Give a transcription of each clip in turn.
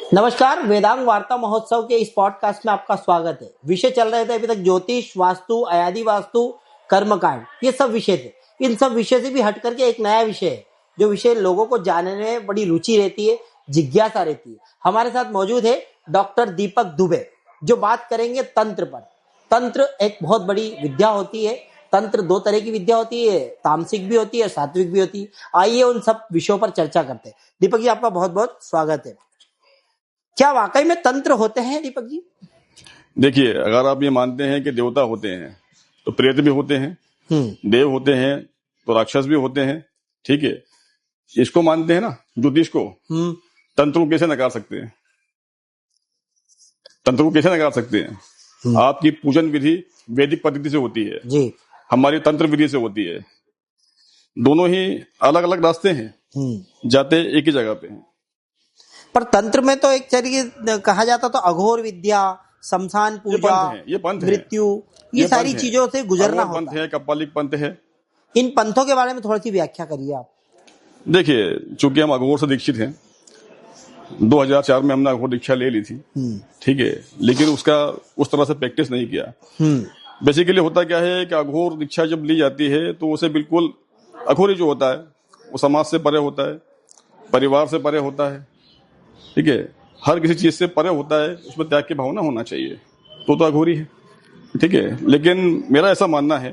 नमस्कार, वेदांग वार्ता महोत्सव के इस पॉडकास्ट में आपका स्वागत है। विषय चल रहे थे अभी तक ज्योतिष, वास्तु, अयादी वास्तु, कर्मकांड, ये सब विषय थे। इन सब विषय से भी हट करके एक नया विषय है, जो विषय लोगों को जानने में बड़ी रुचि रहती है, जिज्ञासा रहती है। हमारे साथ मौजूद है डॉक्टर दीपक दुबे, जो बात करेंगे तंत्र पर। तंत्र एक बहुत बड़ी विद्या होती है। तंत्र दो तरह की विद्या होती है, तामसिक भी होती है, सात्विक भी होती है। आइए उन सब विषयों पर चर्चा करते हैं। दीपक जी, आपका बहुत बहुत स्वागत है। क्या वाकई में तंत्र होते हैं दीपक जी? देखिए, अगर आप ये मानते हैं कि देवता होते हैं तो प्रेत भी होते हैं, देव होते हैं तो राक्षस भी होते हैं। ठीक है, इसको मानते हैं ना, ज्योतिष को। तंत्र को कैसे नकार सकते हैं? तंत्र को कैसे नकार सकते हैं? आपकी पूजन विधि वैदिक पद्धति से होती है जी, हमारी तंत्र विधि से होती है। दोनों ही अलग अलग रास्ते हैं, जाते एक ही जगह पे हैं। पर तंत्र में तो एक तरीके कहा जाता तो अघोर विद्या, शमशान पूजा, ये पंथ है, मृत्यु, ये सारी चीजों से गुजरना होता पंथ है, कपालिक पंथ है। इन पंथों के बारे में थोड़ी सी व्याख्या करिए आप। देखिए, चूंकि हम अघोर से दीक्षित हैं, 2004 में हमने अघोर दीक्षा ले ली थी। ठीक है, लेकिन उसका उस तरह से प्रैक्टिस नहीं किया। बेसिकली होता क्या है कि अघोर दीक्षा जब ली जाती है तो उसे बिल्कुल, अघोरी जो होता है वो समाज से परे होता है, परिवार से परे होता है। ठीक है, हर किसी चीज से परे होता है, उसमें त्याग की भावना होना चाहिए, तो अघोरी है। ठीक है, लेकिन मेरा ऐसा मानना है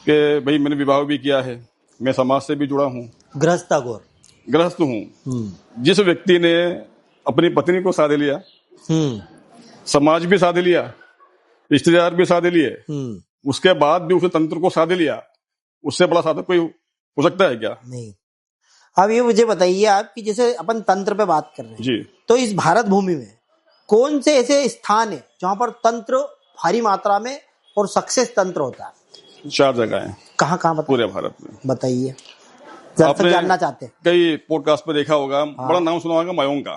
कि भाई मैंने विवाह भी किया है, मैं समाज से भी जुड़ा हूँ, गृहस्थ हूँ। जिस व्यक्ति ने अपनी पत्नी को साध लिया, समाज भी साध लिया, रिश्तेदार भी साध लिए, उसके बाद भी उसने तंत्र को साध लिया, उससे बड़ा साधक कोई हो सकता है क्या? नहीं। अब ये मुझे बताइए आप कि जैसे अपन तंत्र पे बात कर रहे हैं जी, तो इस भारत भूमि में कौन से ऐसे स्थान है जहाँ पर तंत्र भारी मात्रा में और सक्सेस तंत्र होता है? 4 जगह है। कहाँ कहाँ पूरे भारत में बताइए, आपने जानना चाहते हैं। कई पॉडकास्ट पे देखा होगा, बड़ा नाम सुना होगा मयोंग का।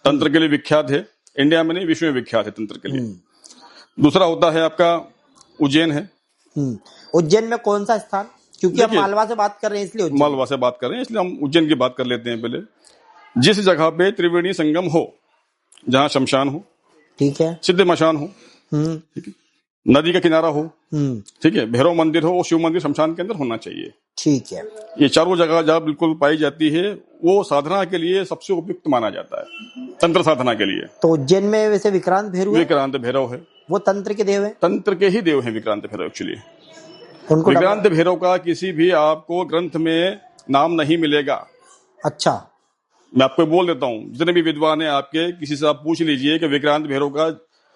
तंत्र के लिए विख्यात है, इंडिया में नहीं विश्व में विख्यात है तंत्र के लिए। दूसरा होता है आपका उज्जैन है। उज्जैन में कौन सा स्थान? क्योंकि हम मालवा से बात कर रहे हैं इसलिए मालवा से बात कर रहे हैं, इसलिए हम उज्जैन की बात कर लेते हैं पहले। जिस जगह पे त्रिवेणी संगम हो, जहाँ शमशान हो, ठीक है, सिद्ध मशान हो, ठीक है, नदी का किनारा हो, ठीक है, भैरव मंदिर हो और शिव मंदिर शमशान के अंदर होना चाहिए। ठीक है, ये चारों जगह जहाँ बिल्कुल पाई जाती है, वो साधना के लिए सबसे उपयुक्त माना जाता है, तंत्र साधना के लिए। तो उज्जैन में वैसे विक्रांत भैरव है, वो तंत्र के देव है, तंत्र के ही देव है विक्रांत भैरव। एक्चुअली विक्रांत भैरव का किसी भी आपको ग्रंथ में नाम नहीं मिलेगा। अच्छा, मैं आपको बोल देता हूँ, जितने भी विद्वान है आपके, किसी से आप पूछ लीजिए कि विक्रांत भैरव का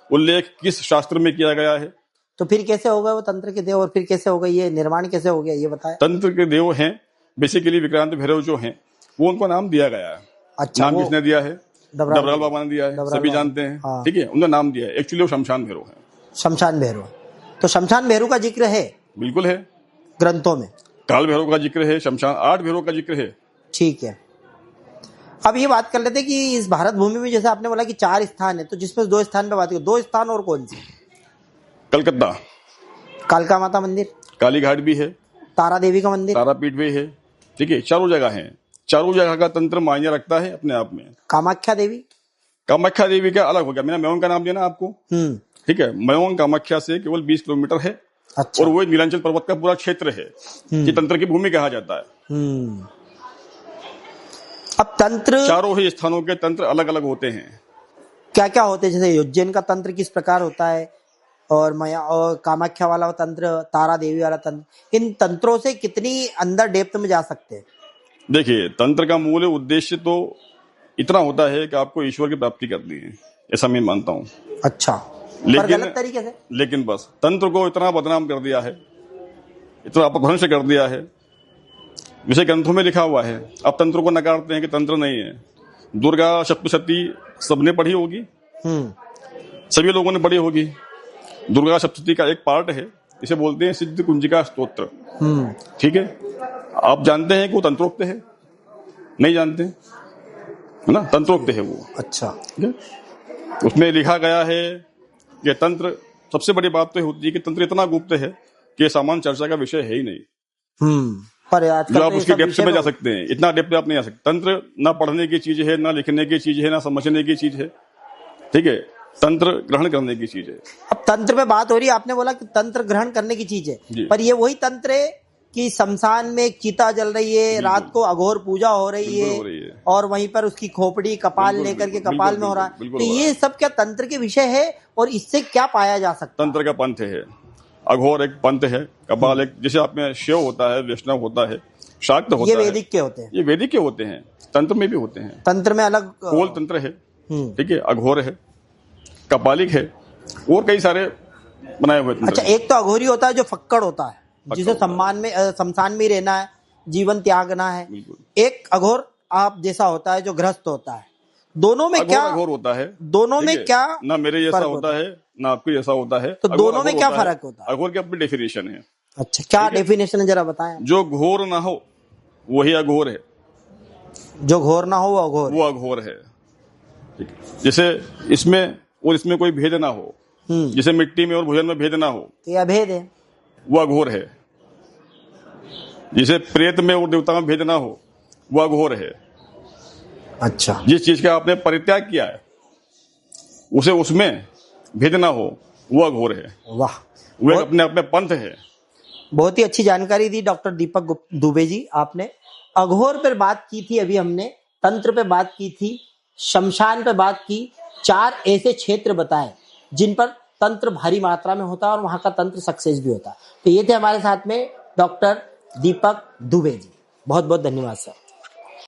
उल्लेख किस शास्त्र में किया गया है। तो फिर कैसे होगा वो तंत्र के देव, और फिर कैसे होगा ये निर्माण, कैसे हो गया ये बताएं। तंत्र के देव हैं बेसिकली विक्रांत भैरव जो हैं, वो उनको नाम दिया गया है। अच्छा, नाम किसने दिया है? डबराल बाबा ने दिया है, सभी जानते हैं। ठीक है, उन्होंने नाम दिया है। एक्चुअली वो शमशान भैरव है। शमशान भैरव, तो शमशान भैरव का जिक्र है? बिल्कुल है, ग्रंथों में काल भैरव का जिक्र है, शमशान 8 भैरव का जिक्र है। ठीक है, अब ये बात कर लेते हैं कि इस भारत भूमि में जैसे आपने बोला कि 4 स्थान है, तो जिसमें 2 स्थान पे बात करें, 2 स्थान और कौन से? कलकत्ता, कालका माता मंदिर, काली घाट भी है, तारा देवी का मंदिर, तारापीठ भी है। ठीक है, चारों जगह है, चारों जगह का तंत्र मायने रखता है अपने आप में। कामाख्या देवी, कामाख्या देवी का अलग हो गया, मैंने मयोंग का नाम दिया ना आपको। ठीक है, मयोंग कामाख्या से केवल 20 किलोमीटर है। अच्छा। और वो नीलांचल पर्वत का पूरा क्षेत्र है, ये तंत्र की भूमि कहा जाता है। अब तंत्र, चारों ही स्थानों के तंत्र अलग अलग होते हैं। क्या क्या होते हैं? जैसे उज्जैन का तंत्र किस प्रकार होता है, और कामाख्या वाला तंत्र, तारा देवी वाला तंत्र, इन तंत्रों से कितनी अंदर डेप्थ में जा सकते हैं? देखिए, तंत्र का मूल उद्देश्य तो इतना होता है कि आपको ईश्वर की प्राप्ति करनी है, ऐसा मैं मानता हूँ। अच्छा, लेकिन गलत तरीके से, लेकिन बस तंत्र को इतना बदनाम कर दिया है, इतना अपभ्रंश कर दिया है, विषय ग्रंथों में लिखा हुआ है। अब तंत्र को नकारते हैं कि तंत्र नहीं है। दुर्गा सप्तशती सबने पढ़ी होगी, सभी लोगों ने पढ़ी होगी। दुर्गा सप्तशती का एक पार्ट है, इसे बोलते हैं सिद्ध कुंजिका स्तोत्र। ठीक है, आप जानते हैं कि वो तंत्रोक्त है? नहीं जानते, है ना? तंत्रोक्त है वो। अच्छा, उसमें लिखा गया है कि तंत्र, सबसे बड़ी बात तो होती है कि तंत्र इतना गुप्त है कि सामान्य चर्चा का विषय है ही नहीं। पर आजकल जो आप तो ये उसकी सब डेप्थ विषय में जा में- सकते हैं, इतना डेप्थ में आप नहीं आ सकते। तंत्र ना पढ़ने की चीज है, ना लिखने की चीज है, ना समझने की चीज है, ठीक है। तंत्र ग्रहण करने की चीज है। अब तंत्र पे बात हो रही है, आपने बोला कि तंत्र ग्रहण करने की चीज जी। है, पर ये वही तंत्र है कि शमशान में एक चिता जल रही है, रात को अघोर पूजा हो रही बिल्कुल हो रही है। और वहीं पर उसकी खोपड़ी कपाल बिल्कुल, लेकर के बिल्कुल, कपाल में हो रहा बिल्कुल, है, तो हो ये सब क्या तंत्र के विषय है और इससे क्या पाया जा सकता है? तंत्र का पंथ है, अघोर एक पंथ है, कपाल एक, जैसे आप में शिव होता है, वैष्णव होता है, शाक्त होता ये है, वैदिक के होते हैं, ये वैदिक के होते हैं, तंत्र में भी होते हैं। तंत्र में अलग कोल तंत्र है, हम्म। ठीक है, अघोर है, कपालिक है, और कई सारे बनाए हुए तंत्र अच्छा, हैं। एक तो अघोरी होता है जो फक्कड़ होता है, जिसे होता है। सम्मान में शमशान में ही रहना है, जीवन त्यागना है। बिल्कुल। एक अघोर आप जैसा होता है जो गृहस्थ होता है। दोनों में अघोर क्या अघोर होता है, दोनों ठीक में है? क्या ना मेरे जैसा फर्क होता है, ना आपके जैसा होता है। तो अघोर दोनों में अघोर क्या होता है। फर्क होता है? अघोर की अपनी डेफिनेशन है। अच्छा, क्या डेफिनेशन है जरा बताएं। जो घोर ना हो वही अघोर है, जो घोर ना हो वो अघोर है। वो अघोर है, ठीक है। जैसे इसमें और इसमें कोई भेद ना हो, जैसे मिट्टी में और भोजन में भेद ना हो, तो ये अभेद है। वो अघोर है। जैसे प्रेत में और देवता में भेद ना हो, वो अघोर है। अच्छा, जिस चीज का आपने परित्याग किया है उसे उसमें भेद ना हो, वो अघोर है। वाह, वो एक अपने आप में पंथ है। बहुत ही अच्छी जानकारी दी डॉक्टर दीपक दुबे जी। आपने अघोर पर बात की थी, अभी हमने तंत्र पे बात की थी, शमशान पे बात की, 4 ऐसे क्षेत्र बताए जिन पर तंत्र भारी मात्रा में होता है और वहां का तंत्र सक्सेस भी होता है। तो ये थे हमारे साथ में डॉक्टर दीपक दुबे जी। बहुत बहुत धन्यवाद सर।